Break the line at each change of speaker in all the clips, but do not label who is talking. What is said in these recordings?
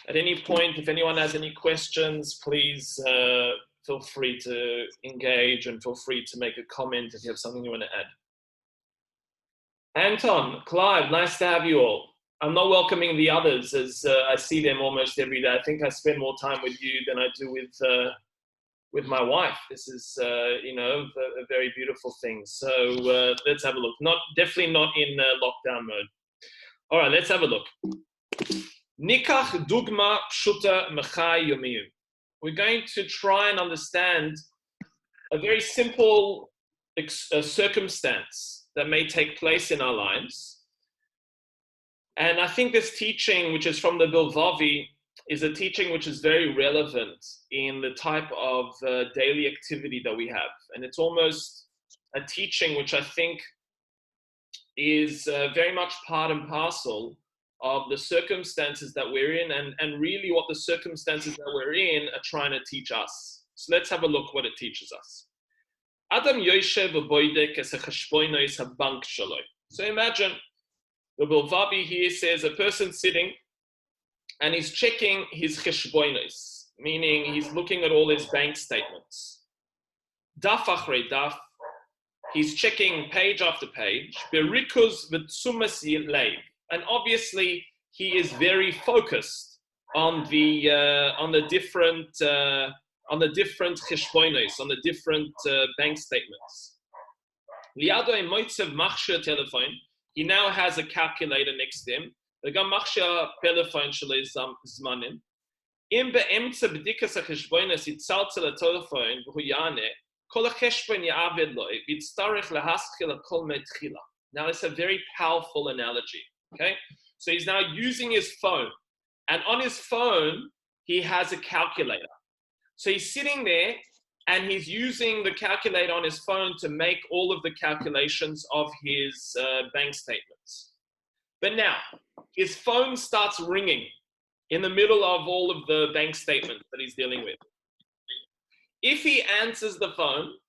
At any point, if anyone has any questions, please feel free to engage and feel free to make a comment if you have something you want to add. Anton, Clive, nice to have you all. I'm not welcoming the others as I see them almost every day. I think I spend more time with you than I do with my wife. This is, you know, a very beautiful thing. So let's have a look. Definitely not in lockdown mode. All right, let's have a look. Nikach dugma pshuta mechai yomiyim. We're going to try and understand a very simple circumstance that may take place in our lives. And I think this teaching, which is from the Bilvavi, is a teaching which is very relevant in the type of daily activity that we have. And it's almost a teaching which I think is very much part and parcel of the circumstances that we're in, and really what the circumstances that we're in are trying to teach us. So let's have a look what it teaches us. Adam Yoshev boydek es cheshbonos habank shaloi. So imagine the Bilvavi here says a person sitting and he's checking his cheshbonos, meaning he's looking at all his bank statements. Daf achrei daf, he's checking page after page. Berikuz v'tzumas leiv. And obviously, he is very focused on the different cheshbonos, on the different bank statements. Liado moitzev machshir telephone. He now has a calculator next to him. V'gam machshir telephone shalei zmanim. Im be'emtze b'dikas hacheshbonos yitzaltzel telephone v'hu yane kol hacheshbon ya'aved lo v'yitztarech lehaschil kol me'tchila. Now, it's a very powerful analogy. Okay, so he's now using his phone, and on his phone he has a calculator. So he's sitting there and he's using the calculator on his phone to make all of the calculations of his bank statements. But now his phone starts ringing in the middle of all of the bank statements that he's dealing with. If he answers the phone,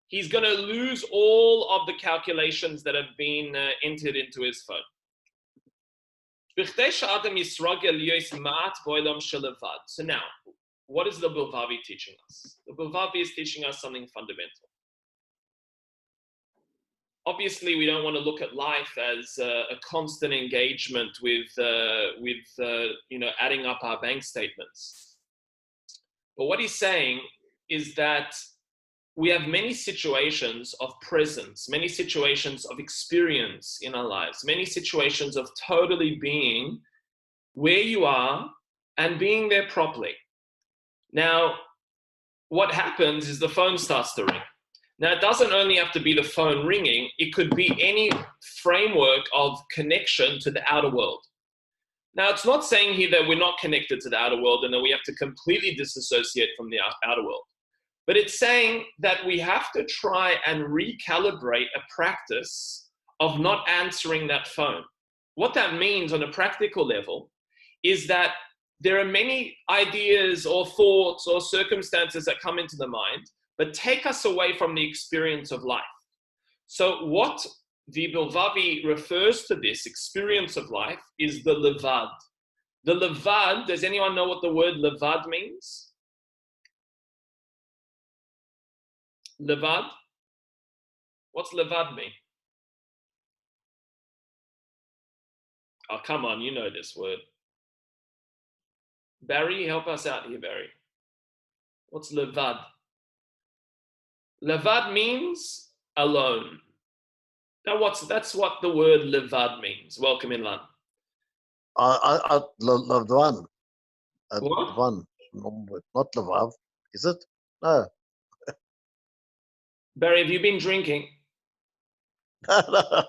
he's going to lose all of the calculations that have been entered into his phone. So now, what is the Bilvavi teaching us? The Bilvavi is teaching us something fundamental. Obviously, we don't want to look at life as a constant engagement with adding up our bank statements. But what he's saying is that we have many situations of presence, many situations of experience in our lives, many situations of totally being where you are and being there properly. Now, what happens is the phone starts to ring. Now, it doesn't only have to be the phone ringing, it could be any framework of connection to the outer world. Now, it's not saying here that we're not connected to the outer world and that we have to completely disassociate from the outer world. But it's saying that we have to try and recalibrate a practice of not answering that phone. What that means on a practical level is that there are many ideas or thoughts or circumstances that come into the mind, but take us away from the experience of life. So what the Bilvavi refers to this experience of life is the levad. The levad, does anyone know what the word levad means? Levad? What's levad mean? Oh, come on, you know this word. Barry, help us out here, Barry. What's levad? Levad means alone. Now, that's what the word levad means. Welcome in, Lan.
Levan.
What?
Levan. Not levav, is it? No.
Barry, have you been drinking?
I'm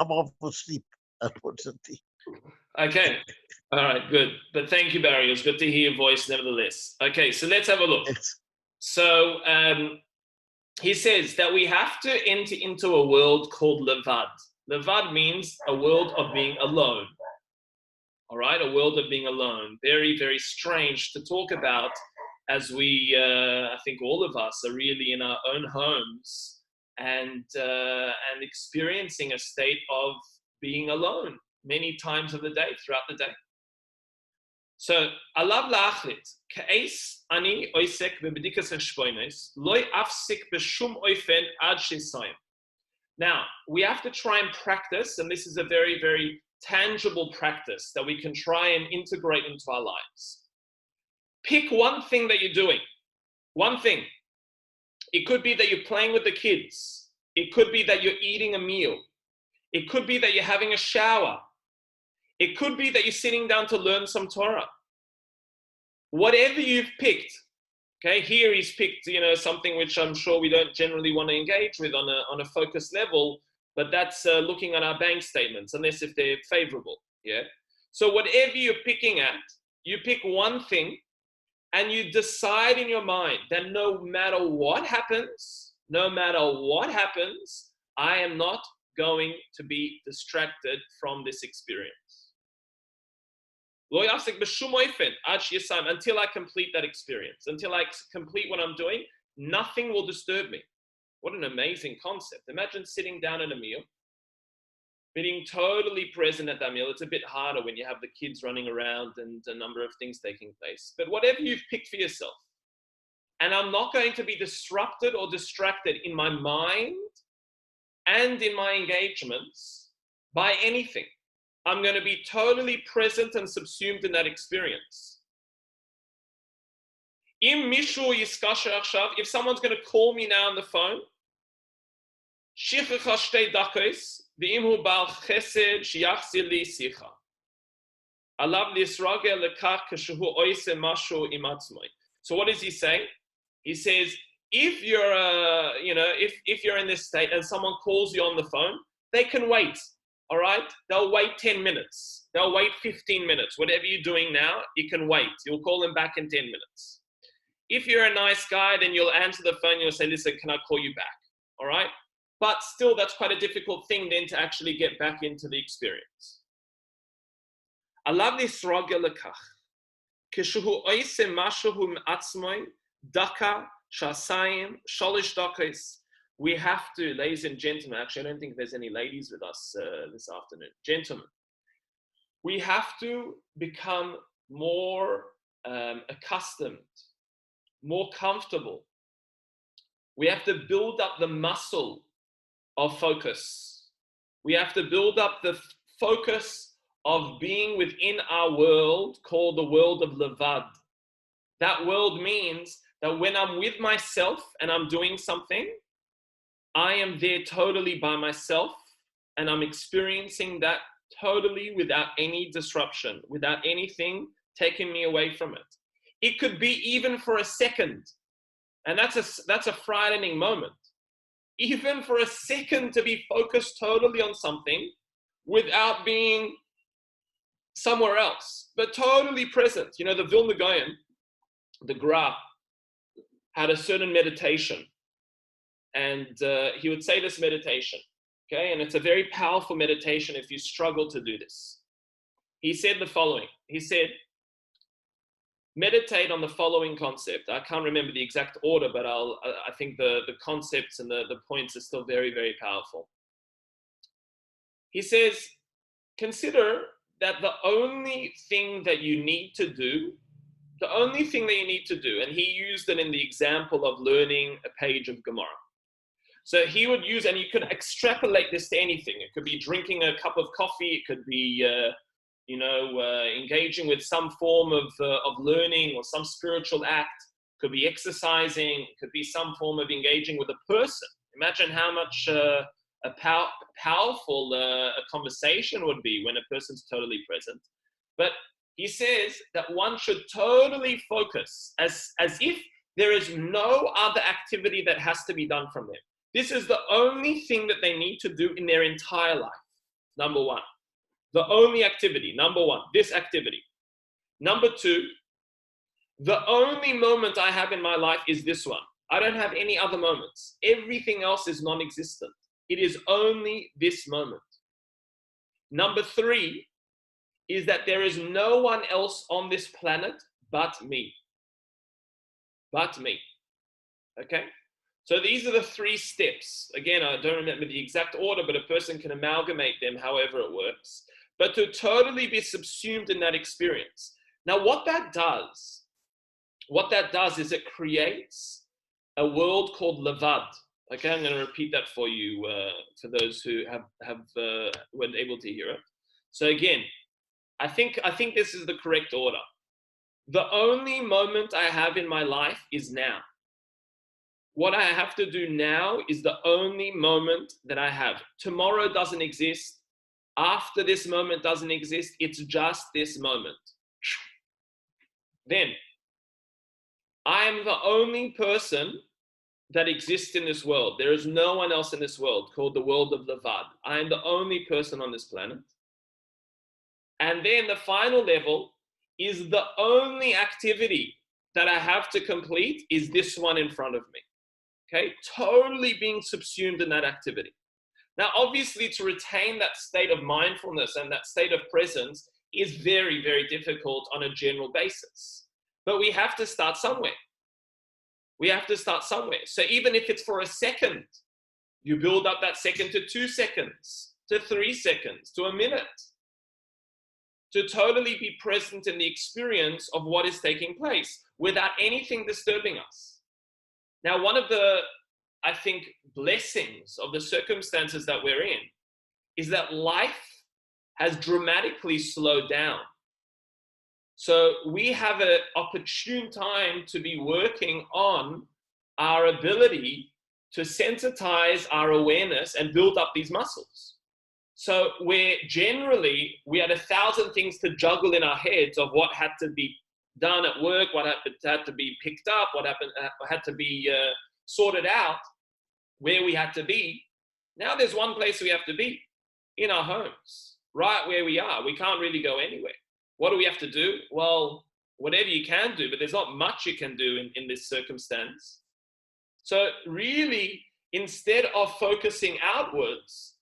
off for sleep, unfortunately.
Okay. All right, good. But thank you, Barry. It was good to hear your voice nevertheless. Okay, so let's have a look.
Yes.
So he says that we have to enter into a world called levad. Levad means a world of being alone. All right, a world of being alone. Very, very strange to talk about as we, I think all of us are really in our own homes and experiencing a state of being alone many times of the day, throughout the day. So, alav la'achlit, ka'es ani oisek bebedikas hashpoines, loy afsik b'shum oifen ad shesayim. Now, we have to try and practice, and this is a very, very tangible practice that we can try and integrate into our lives. Pick one thing that you're doing. One thing. It could be that you're playing with the kids. It could be that you're eating a meal. It could be that you're having a shower. It could be that you're sitting down to learn some Torah. Whatever you've picked, okay, here he's picked, something which I'm sure we don't generally want to engage with on a focused level, but that's looking at our bank statements, unless if they're favorable, yeah? So whatever you're picking at, you pick one thing, and you decide in your mind that no matter what happens, I am not going to be distracted from this experience. Until I complete that experience, until I complete what I'm doing, nothing will disturb me. What an amazing concept. Imagine sitting down at a meal, being totally present at that meal. It's a bit harder when you have the kids running around and a number of things taking place. But whatever you've picked for yourself, and I'm not going to be disrupted or distracted in my mind and in my engagements by anything. I'm going to be totally present and subsumed in that experience. If someone's going to call me now on the phone, so what does he say? He says, if you're in this state and someone calls you on the phone, they can wait. All right? They'll wait 10 minutes. They'll wait 15 minutes. Whatever you're doing now, you can wait. You'll call them back in 10 minutes. If you're a nice guy, then you'll answer the phone. You'll say, listen, can I call you back? All right? But still, that's quite a difficult thing then to actually get back into the experience. We have to, ladies and gentlemen, actually I don't think there's any ladies with us this afternoon. Gentlemen, we have to become more accustomed, more comfortable. We have to build up the muscle of focus. We have to build up the focus of being within our world called the world of Levad. That world means that when I'm with myself and I'm doing something, I am there totally by myself and I'm experiencing that totally without any disruption, without anything taking me away from it. It could be even for a second, and that's a frightening moment. Even for a second to be focused totally on something without being somewhere else, but totally present. The Vilna Gaon, the Gra, had a certain meditation. And he would say this meditation, okay? And it's a very powerful meditation if you struggle to do this. He said the following. He said, meditate on the following concept. I can't remember the exact order, but I think the concepts and the points are still very, very powerful. He says, consider that the only thing that you need to do, and he used it in the example of learning a page of Gemara. So he would use, and you could extrapolate this to anything. It could be drinking a cup of coffee. It could be, engaging with some form of learning or some spiritual act. It could be exercising. It could be some form of engaging with a person. Imagine how much powerful a conversation would be when a person's totally present. But he says that one should totally focus as if there is no other activity that has to be done from them. This is the only thing that they need to do in their entire life. Number one. The only activity. Number one, this activity. Number two, the only moment I have in my life is this one. I don't have any other moments. Everything else is non-existent. It is only this moment. Number three is that there is no one else on this planet but me. But me. Okay? So these are the 3 steps. Again, I don't remember the exact order, but a person can amalgamate them however it works. But to totally be subsumed in that experience. Now, what that does is it creates a world called Levad. Okay, I'm going to repeat that for you, for those who weren't able to hear it. So again, I think this is the correct order. The only moment I have in my life is now. What I have to do now is the only moment that I have. Tomorrow doesn't exist. After this moment doesn't exist. It's just this moment. Then, I am the only person that exists in this world. There is no one else in this world called the world of Levad. I am the only person on this planet. And then the final level is the only activity that I have to complete is this one in front of me. Okay, totally being subsumed in that activity. Now, obviously, to retain that state of mindfulness and that state of presence is very, very difficult on a general basis. But we have to start somewhere. We have to start somewhere. So even if it's for a second, you build up that second to 2 seconds, to 3 seconds, to a minute, to totally be present in the experience of what is taking place without anything disturbing us. Now, one of the, I think, blessings of the circumstances that we're in is that life has dramatically slowed down. So we have an opportune time to be working on our ability to sensitize our awareness and build up these muscles. So where generally we had 1,000 things to juggle in our heads of what had to be done at work, what had to be picked up, what had to be sorted out, where we had to be. Now there's one place we have to be, in our homes, right where we are. We can't really go anywhere. What do we have to do? Well, whatever you can do, but there's not much you can do in this circumstance. So really, instead of focusing outwards,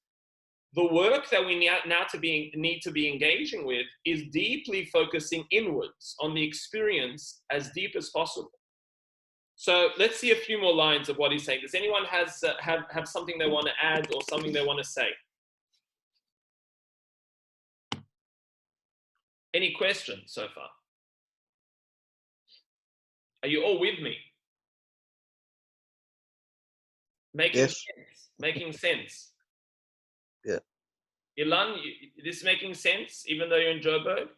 the work that we need to be engaging with is deeply focusing inwards on the experience as deep as possible. So let's see a few more lines of what he's saying. Does anyone have something they want to add or something they want to say? Any questions so far? Are you all with me? Making sense. Making sense.
Yeah.
Ilan, this is making sense even though you're in Joburg?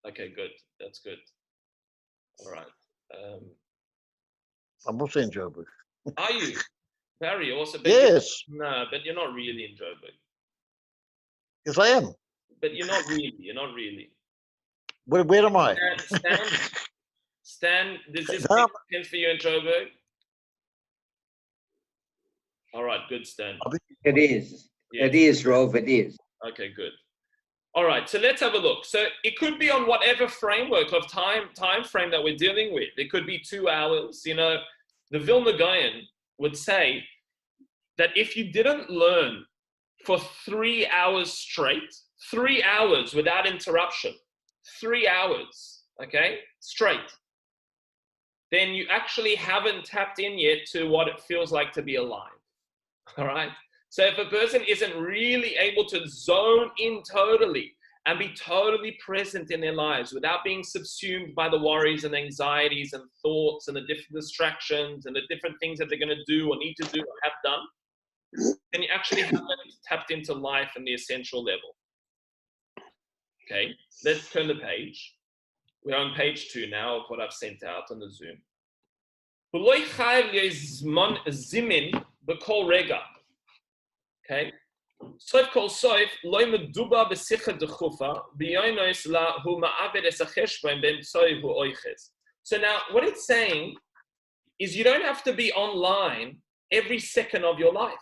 Okay, good. That's good. All right.
I'm also in Joburg.
Are you? Barry also?
Yes.
No, but you're not really in Joburg.
Yes, I am.
But you're not really. You're not really.
Where am I?
Stan, does this make sense for you in Joburg? All right, good, Stan.
It is. Yeah. It is, Rove. It is.
Okay, good. All right, so let's have a look. So it could be on whatever framework of time frame that we're dealing with. It could be 2 hours. You know, the Vilna Gaon would say that if you didn't learn for 3 hours straight, 3 hours without interruption, 3 hours, okay, straight, then you actually haven't tapped in yet to what it feels like to be alive. All right. So if a person isn't really able to zone in totally and be totally present in their lives without being subsumed by the worries and anxieties and thoughts and the different distractions and the different things that they're going to do or need to do or have done, then you actually haven't tapped into life in the essential level. Okay, let's turn the page. We're on page 2 now of what I've sent out on the Zoom. Okay. Soif kol soif loy meduba besicha dechufa biyonos la hu ma'aved es hacheshbon ben soy hu oiches. So now what it's saying is you don't have to be online every second of your life.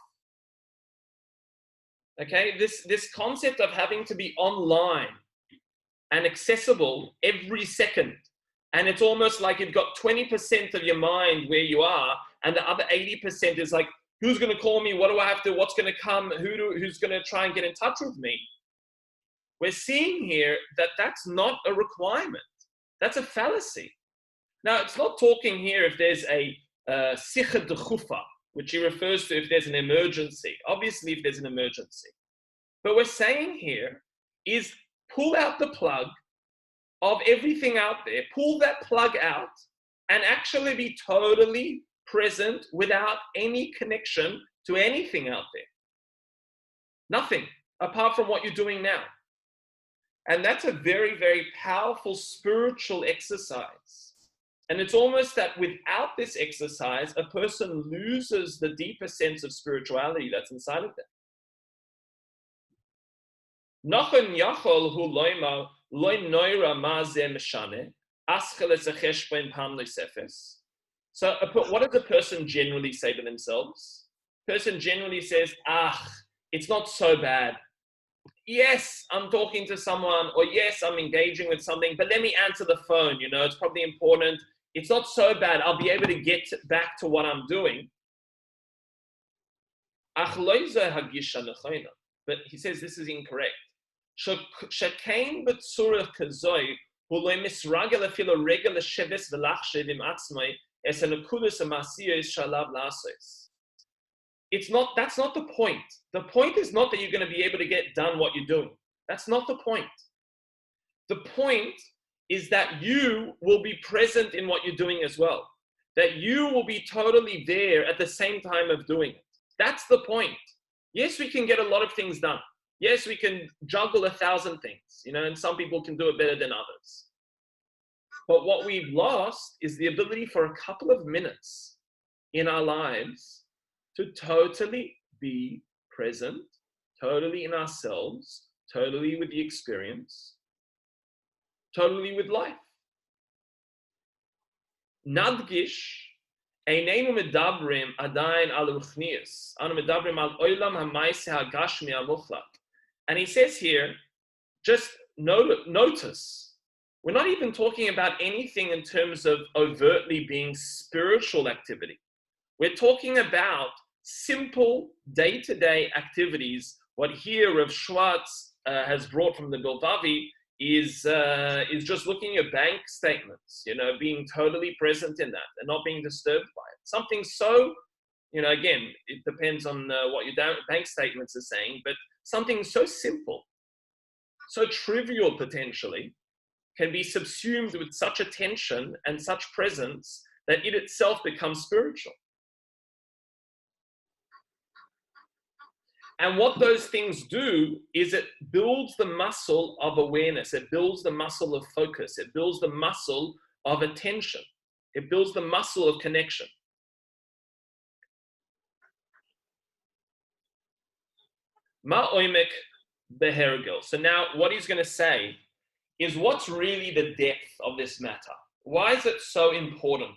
Okay, this concept of having to be online and accessible every second, and it's almost like you've got 20% of your mind where you are, and the other 80% is like, who's going to call me? What do I have to? What's going to come? Who's going to try and get in touch with me? We're seeing here that that's not a requirement. That's a fallacy. Now, it's not talking here if there's a sicha dechufa, which he refers to if there's an emergency. Obviously, if there's an emergency. But we're saying here is pull out the plug of everything out there, pull that plug out, and actually be totally present without any connection to anything out there. Nothing apart from what you're doing now. And that's a very, very powerful spiritual exercise. And it's almost that without this exercise, a person loses the deeper sense of spirituality that's inside of them. Nachon yachol hu loima loy noira ma ze meshane ascheles a cheshbon pam leisefes. So what does a person generally say to themselves? Person generally says, it's not so bad. Yes, I'm talking to someone, or yes, I'm engaging with something, but let me answer the phone, it's probably important. It's not so bad. I'll be able to get back to what I'm doing. But he says this is incorrect. That's not the point. The point is not that you're going to be able to get done what you're doing. That's not the point. The point is that you will be present in what you're doing as well. That you will be totally there at the same time of doing it. That's the point. Yes, we can get a lot of things done. Yes, we can juggle 1,000 things, and some people can do it better than others. But what we've lost is the ability for a couple of minutes in our lives to totally be present, totally in ourselves, totally with the experience, totally with life. Nadgish, einenu medabrim adayin al ruchnius, anu medabrim al olam ha'maise ha'gashmi ha'muchlak. And he says here, just notice, we're not even talking about anything in terms of overtly being spiritual activity. We're talking about simple day-to-day activities. What here Rav Schwartz has brought from the Bilvavi is just looking at bank statements, being totally present in that and not being disturbed by it. Something so, again, it depends on what your bank statements are saying, but something so simple, so trivial potentially, can be subsumed with such attention and such presence that it itself becomes spiritual. And what those things do is it builds the muscle of awareness. It builds the muscle of focus. It builds the muscle of attention. It builds the muscle of connection. Ma oimek behergel. So now what he's going to say is what's really the depth of this matter. Why is it so important?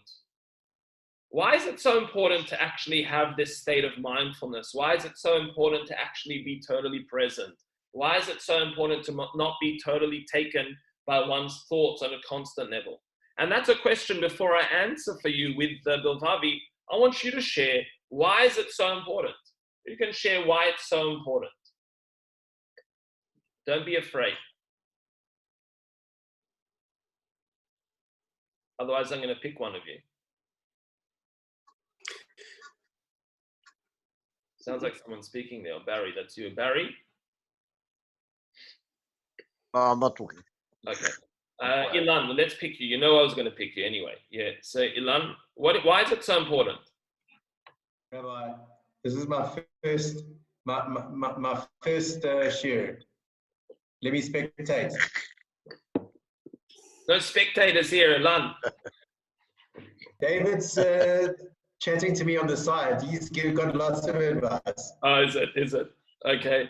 Why is it so important to actually have this state of mindfulness? Why is it so important to actually be totally present? Why is it so important to not be totally taken by one's thoughts on a constant level? And that's a question before I answer for you with Bilvavi. I want you to share, why is it so important? You can share why it's so important. Don't be afraid. Otherwise, I'm going to pick one of you. Sounds like someone's speaking there. Barry, that's you. Barry?
No, I'm not talking.
Okay. Ilan, let's pick you. I was going to pick you anyway. Yeah. So Ilan, why is it so important?
Rabbi, this is my first share. Let me spectate.
No spectators here, Ilan.
David's chatting to me on the side. He's got lots of advice.
Oh, is it? Okay.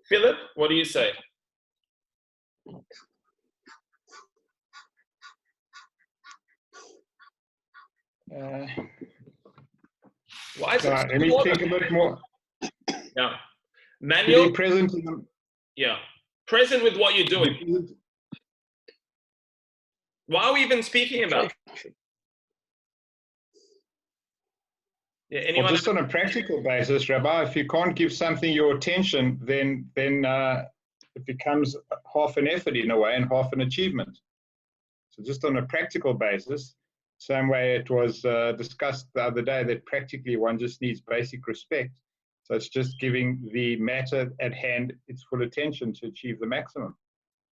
Philip, what do you say? Why is it
let me think a bit more.
Yeah. Manuel?
Be present in the,
yeah. Present with what you're doing. Why are we even speaking about it? Yeah, anyone?
Well, just on a practical basis, Rabbi, if you can't give something your attention, then it becomes half an effort in a way and half an achievement. So just on a practical basis, same way it was discussed the other day, that practically one just needs basic respect. So it's just giving the matter at hand its full attention to achieve the maximum.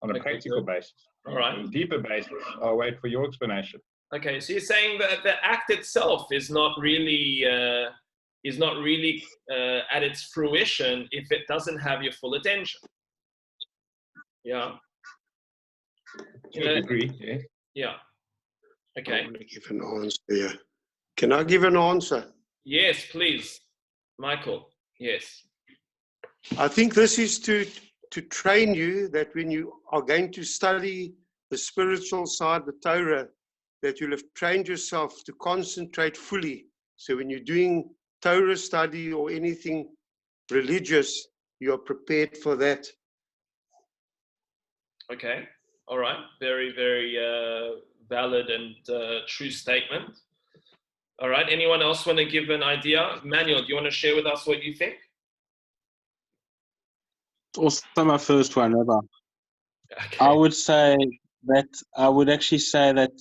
on a
Okay,
practical
good.
basis.
All right.
On a deeper basis, I'll wait for your explanation.
Okay, so you're saying that the act itself is not really at its fruition if it doesn't have your full attention. Yeah.
I agree. Yeah.
Yeah. Okay.
I want to give an answer here. Can I give an answer?
Yes, please, Michael. Yes.
I think this is to train you that when you are going to study the spiritual side, the Torah, that you'll have trained yourself to concentrate fully. So when you're doing Torah study or anything religious, you're prepared for that.
Okay. All right. Very, very valid and true statement. All right. Anyone else want to give an idea? Manuel, do you want to share with us what you think?
It's also my first one ever.
Okay.
I would actually say that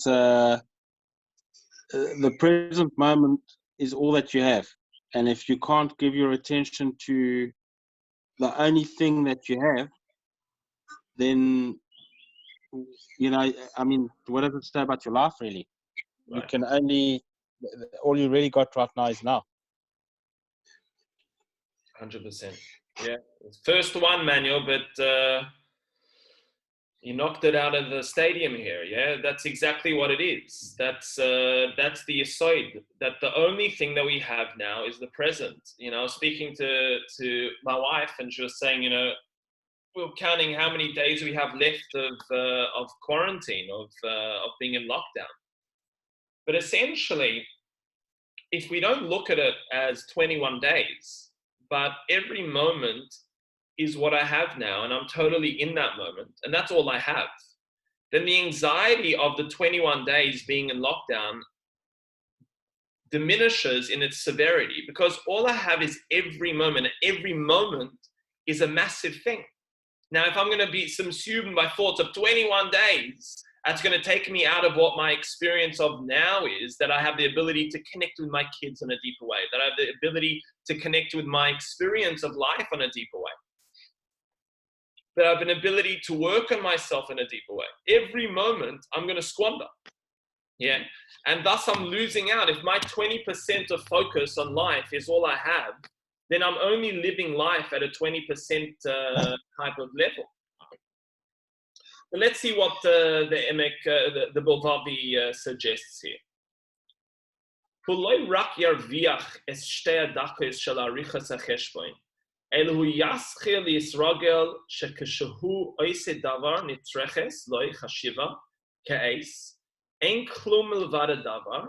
the present moment is all that you have. And if you can't give your attention to the only thing that you have, then, you know, I mean, what does it say about your life, really?
Right.
You can only, all you really got right now is now.
100%. Yeah. First one, Manuel, but you knocked it out of the stadium here. Yeah, that's exactly what it is. That's the aside, that the only thing that we have now is the present. You know, speaking to my wife, and she was saying, you know, we're counting how many days we have left of quarantine, of being in lockdown. But essentially, if we don't look at it as 21 days, but every moment is what I have now, and I'm totally in that moment, and that's all I have, then the anxiety of the 21 days being in lockdown diminishes in its severity, because all I have is every moment. Every moment is a massive thing. Now, if I'm going to be subsumed by thoughts of 21 days, that's going to take me out of what my experience of now is, that I have the ability to connect with my kids in a deeper way, that I have the ability to connect with my experience of life in a deeper way, that I have an ability to work on myself in a deeper way. Every moment I'm going to squander. Yeah. And thus I'm losing out. If my 20% of focus on life is all I have, then I'm only living life at a 20% type of level. But let's see what the Bilvavi suggests here. Kuloi rak yarviach es shtei dakos shel arichas hacheshbon. Elu yaschil Yisrogel shekeshehu oise davar nitreches loy chashiva ke'es ein klum milvad davar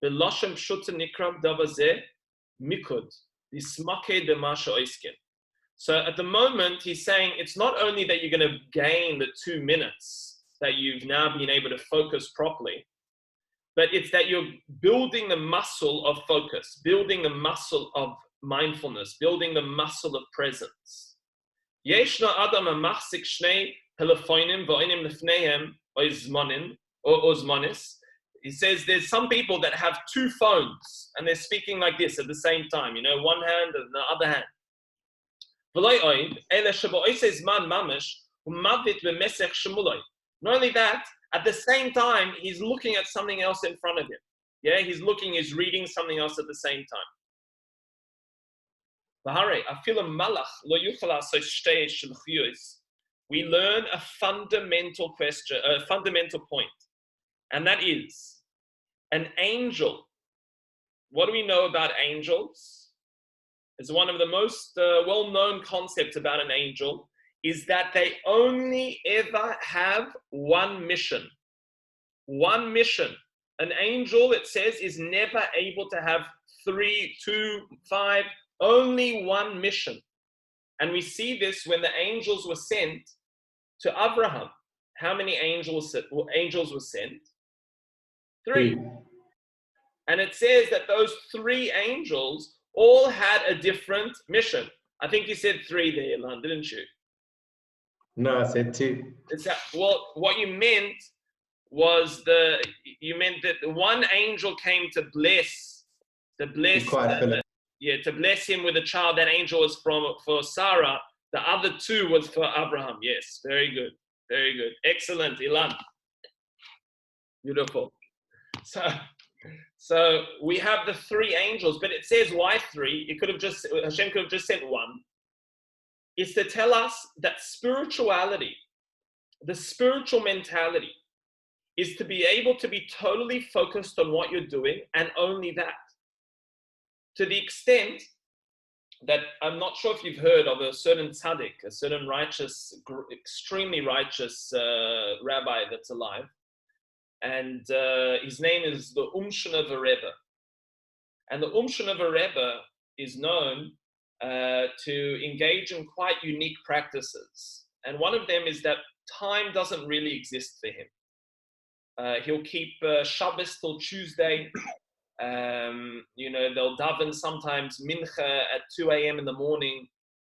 beloshem pshuta nikram davar ze mikud dismake demasha oiskin. So at the moment, he's saying it's not only that you're going to gain the 2 minutes that you've now been able to focus properly, but it's that you're building the muscle of focus, building the muscle of mindfulness, building the muscle of presence. Yeshna adam amachzik shnei telefonim v'oinim lefneihem ozmanis. He says there's some people that have 2 phones and they're speaking like this at the same time, you know, one hand and the other hand. Not only that, at the same time, he's looking at something else in front of him. Yeah, he's reading something else at the same time. We learn a fundamental question, a fundamental point, and that is an angel. What do we know about angels? Is one of the most well-known concepts about an angel is that they only ever have one mission. One mission. An angel, it says, is never able to have 3, 2, 5, only one mission. And we see this when the angels were sent to Abraham. How many angels were sent? 3. And it says that those 3 angels all had a different mission. I think you said 3 there, Ilan, didn't you?
No, I said 2.
It's that, well, what you meant was that one angel came to bless, to bless him with a child. That angel was for Sarah. The other 2 was for Abraham. Yes, very good. Very good. Excellent, Ilan. Beautiful. So we have the three angels, but it says why three? Hashem could have just sent one. It's to tell us that spirituality, the spiritual mentality, is to be able to be totally focused on what you're doing and only that. To the extent that I'm not sure if you've heard of a certain tzaddik, a certain righteous, extremely righteous rabbi that's alive. And his name is the Umshanover Rebbe. And the Umshanover Rebbe is known to engage in quite unique practices. And one of them is that time doesn't really exist for him. He'll keep Shabbos till Tuesday. They'll daven sometimes mincha at 2 a.m. in the morning.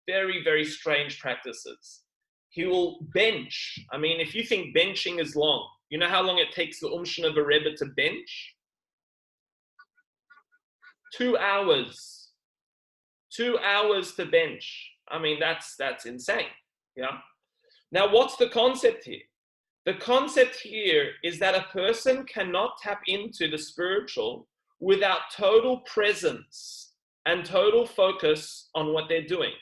Very, very strange practices. He will bench. I mean, if you think benching is long, you know how long it takes the Umshanover Rebbe to bench? 2 hours. 2 hours to bench. I mean, that's insane. Yeah. Now, what's the concept here? The concept here is that a person cannot tap into the spiritual without total presence and total focus on what they're doing.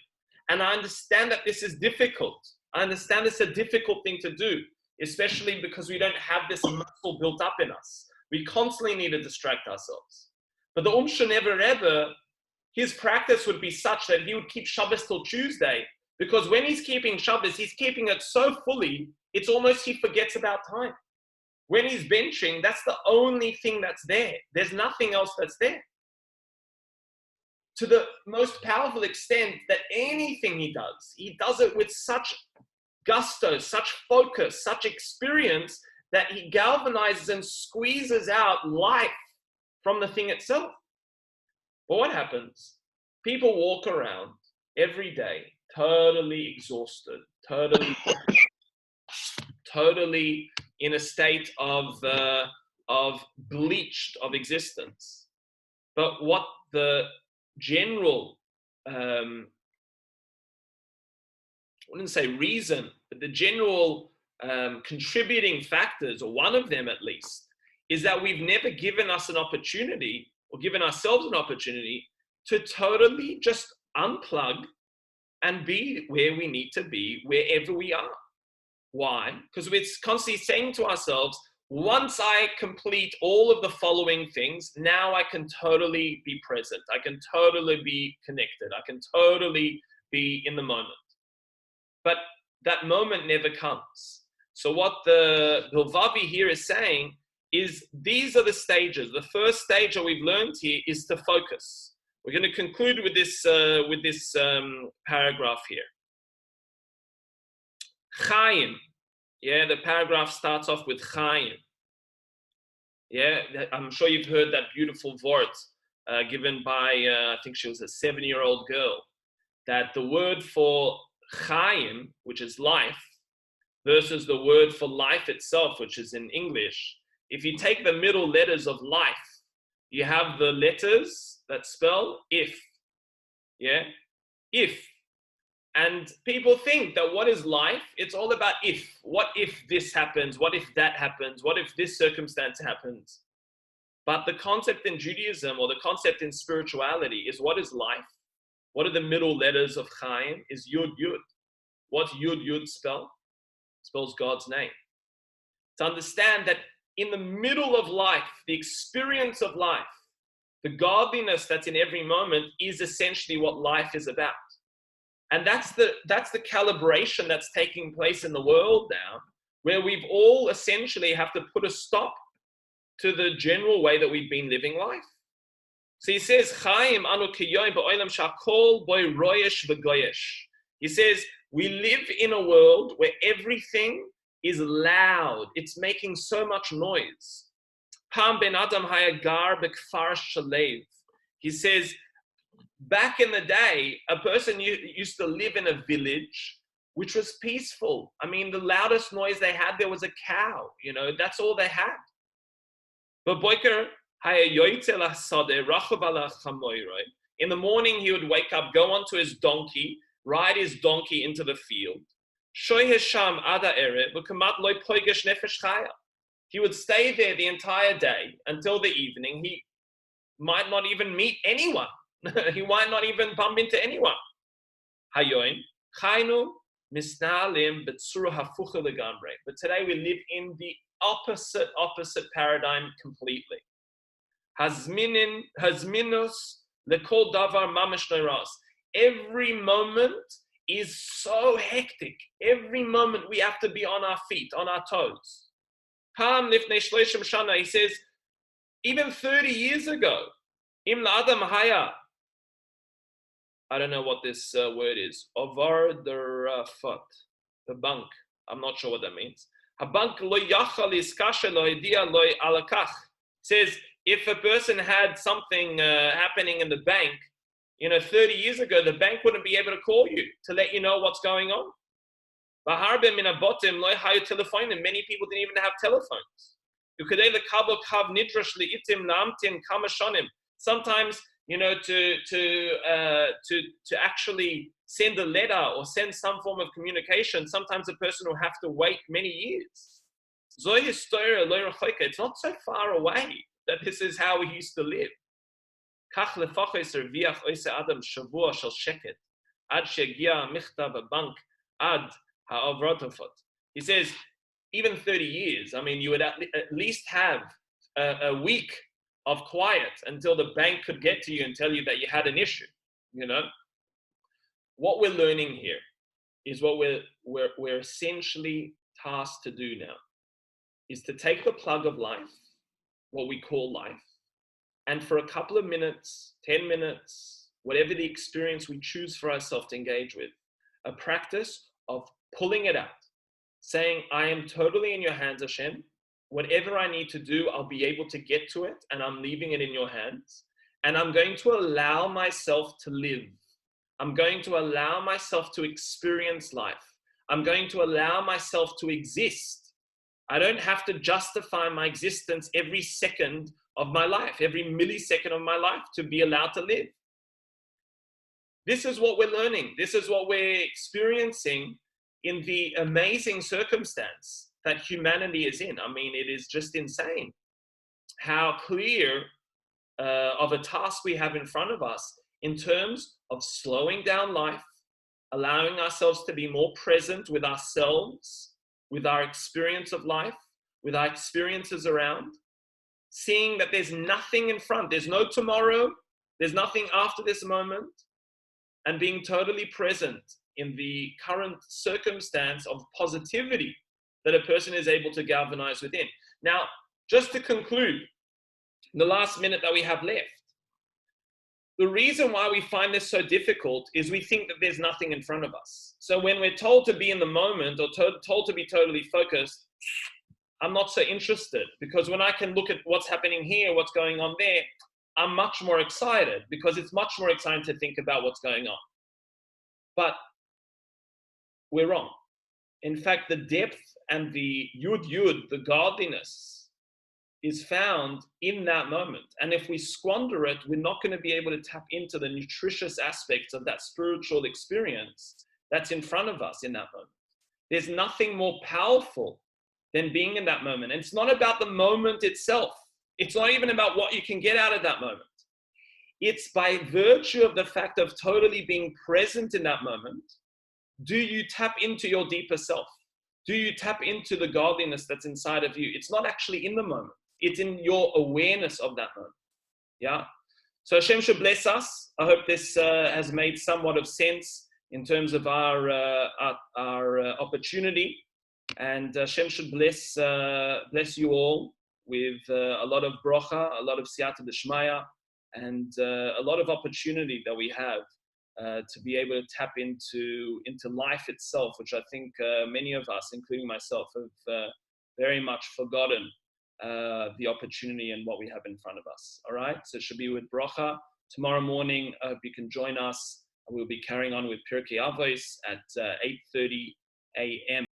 And I understand that this is difficult. I understand it's a difficult thing to do, especially because we don't have this muscle built up in us. We constantly need to distract ourselves. But the Umshanover Rebbe, his practice would be such that he would keep Shabbos till Tuesday, because when he's keeping Shabbos, he's keeping it so fully, it's almost he forgets about time. When he's benching, that's the only thing that's there. There's nothing else that's there. To the most powerful extent that anything he does it with such gusto, such focus, such experience, that he galvanizes and squeezes out life from the thing itself. But what happens? People walk around every day totally exhausted, totally in a state of bleached of existence. But what the general, I wouldn't say reason, but the general contributing factors, or one of them at least, is that we've never given us an opportunity, or given ourselves an opportunity, to totally just unplug and be where we need to be, wherever we are. Why? Because we're constantly saying to ourselves, once I complete all of the following things, now I can totally be present. I can totally be connected. I can totally be in the moment. But that moment never comes. So what the Bilvavi here is saying is these are the stages. The first stage that we've learned here is to focus. We're going to conclude with this paragraph here. Chaim. Yeah, the paragraph starts off with Chaim. Yeah, I'm sure you've heard that beautiful word given by, I think she was a 7-year-old girl, that the word for Chaim, which is life, versus the word for life itself, which is in English. If you take the middle letters of life, you have the letters that spell if. Yeah, if. And people think that what is life? It's all about if. What if this happens? What if that happens? What if this circumstance happens? But the concept in Judaism, or the concept in spirituality, is what is life? What are the middle letters of Chaim? Is Yud Yud. What's Yud Yud spell? It spells God's name. To understand that in the middle of life, the experience of life, the godliness that's in every moment is essentially what life is about. And that's the calibration that's taking place in the world now, where we've all essentially have to put a stop to the general way that we've been living life. So he says, Chaim anu kiyoim ba'olam shakol boy royesh v'goyesh. He says, we live in a world where everything is loud. It's making so much noise. Pam ben Adam hayagar bekfar shalev. He says, back in the day, a person used to live in a village which was peaceful. I mean, the loudest noise they had, there was a cow. You know, that's all they had. But Boiker, in the morning, he would wake up, go onto his donkey, ride his donkey into the field. Shoyhesham ada eret v'kamat loy poigesh nefesh chaya. He would stay there the entire day until the evening. He might not even meet anyone. He might not even bump into anyone. Hayoin chaynu misnalim b'tzura hafucha legamre. But today we live in the opposite paradigm completely. Hazminus lekol davar mamash neiras. Every moment is so hectic. Every moment we have to be on our feet, on our toes. He says, even 30 years ago, Im la'adam haya, I don't know what this word is, Ovar derafat, the bank, I'm not sure what that means. Habank lo yachal iskashe lo idia lo alakach. Says, if a person had something happening in the bank, 30 years ago, the bank wouldn't be able to call you to let you know what's going on. Many people didn't even have telephones. Sometimes, to actually send a letter or send some form of communication, sometimes a person will have to wait many years. It's not so far away that this is how we used to live. He says, even 30 years, you would at least have a week of quiet until the bank could get to you and tell you that you had an issue. What we're learning here is what we're essentially tasked to do now, is to take the plug of life, what we call life, and for a couple of minutes, 10 minutes, whatever the experience we choose for ourselves to engage with, a practice of pulling it out, saying, I am totally in your hands, Hashem. Whatever I need to do, I'll be able to get to it, and I'm leaving it in your hands. And I'm going to allow myself to live. I'm going to allow myself to experience life. I'm going to allow myself to exist. I don't have to justify my existence every second of my life, every millisecond of my life, to be allowed to live. This is what we're learning. This is what we're experiencing in the amazing circumstance that humanity is in. It is just insane how clear of a task we have in front of us in terms of slowing down life, allowing ourselves to be more present with ourselves, with our experience of life, with our experiences around, seeing that there's nothing in front, there's no tomorrow, there's nothing after this moment, and being totally present in the current circumstance of positivity that a person is able to galvanize within. Now, just to conclude, the last minute that we have left, the reason why we find this so difficult is we think that there's nothing in front of us. So when we're told to be in the moment or told to be totally focused, I'm not so interested, because when I can look at what's happening here, what's going on there, I'm much more excited, because it's much more exciting to think about what's going on. But we're wrong. In fact, the depth and the yud, the godliness, is found in that moment. And if we squander it, we're not going to be able to tap into the nutritious aspects of that spiritual experience that's in front of us in that moment. There's nothing more powerful than being in that moment. And it's not about the moment itself. It's not even about what you can get out of that moment. It's by virtue of the fact of totally being present in that moment. Do you tap into your deeper self? Do you tap into the godliness that's inside of you? It's not actually in the moment. It's in your awareness of that moment. Yeah. So Hashem should bless us. I hope this has made somewhat of sense in terms of our opportunity. And Hashem should bless you all with a lot of bracha, a lot of siyata d'shmaya, and a lot of opportunity that we have to be able to tap into life itself, which I think many of us, including myself, have very much forgotten the opportunity and what we have in front of us. All right, so it should be with bracha. Tomorrow morning, I hope you can join us. We'll be carrying on with Pirkei Avos at 8:30 a.m.